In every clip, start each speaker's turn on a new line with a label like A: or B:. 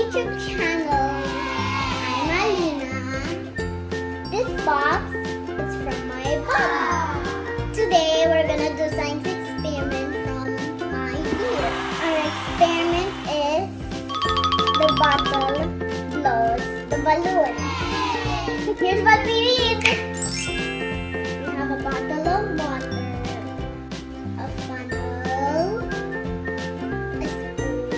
A: YouTube channel. I'm Aleena. This box is from my mom. Today we're gonna do science experiment from Mideer. Our experiment is the bottle blows the balloon. Here's what we need. We have a bottle of water, a funnel, a spoon,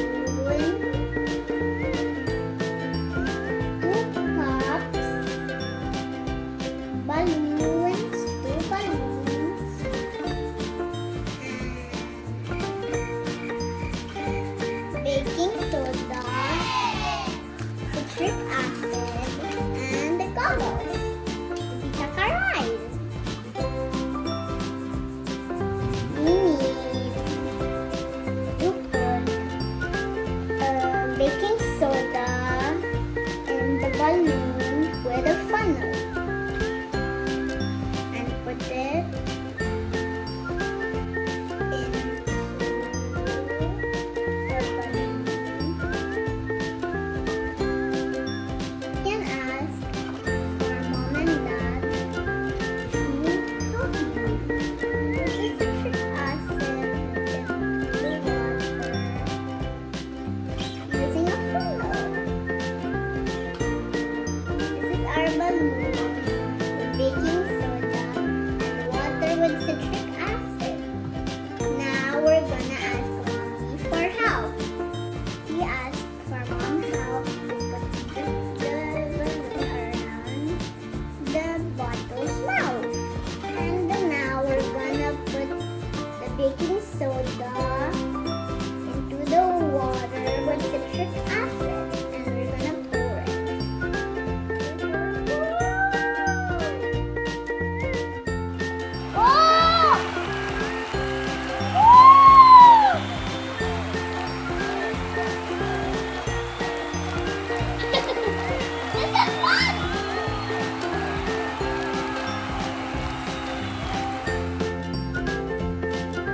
A: 2 cups, balloons, 2 balloons, baking soda, citric acid, and the goggles. Chakarais. We need to put baking soda in the balloon with a funnel and put it into the balloon. You can ask for mom and dad to help you. Put the citric acid into the water using a funnel. This is our balloon with baking soda and water with citric acid. Now we're gonna ask mommy for help. We asked for mom help to put the balloon around the bottle's mouth. And now we're gonna put the baking soda into the water with citric acid. And we're gonna pour it. Oh! This is fun!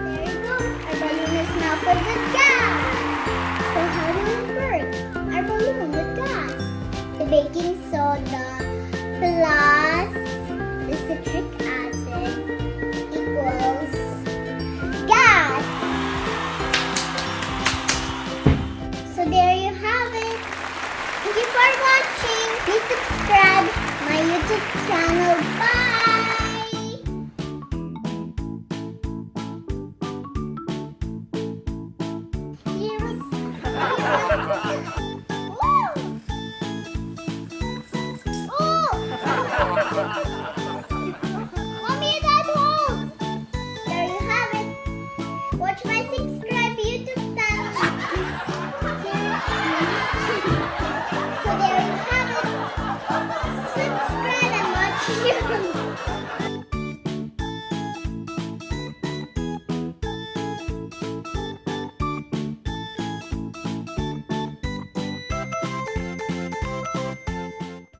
A: There you go. Our balloon is now filled with gas. So how do we burn our balloon with gas? The baking soda plus the citric acid equals gas. So there you have it. Thank you for watching. Please subscribe my YouTube channel. Bye. Here's oh!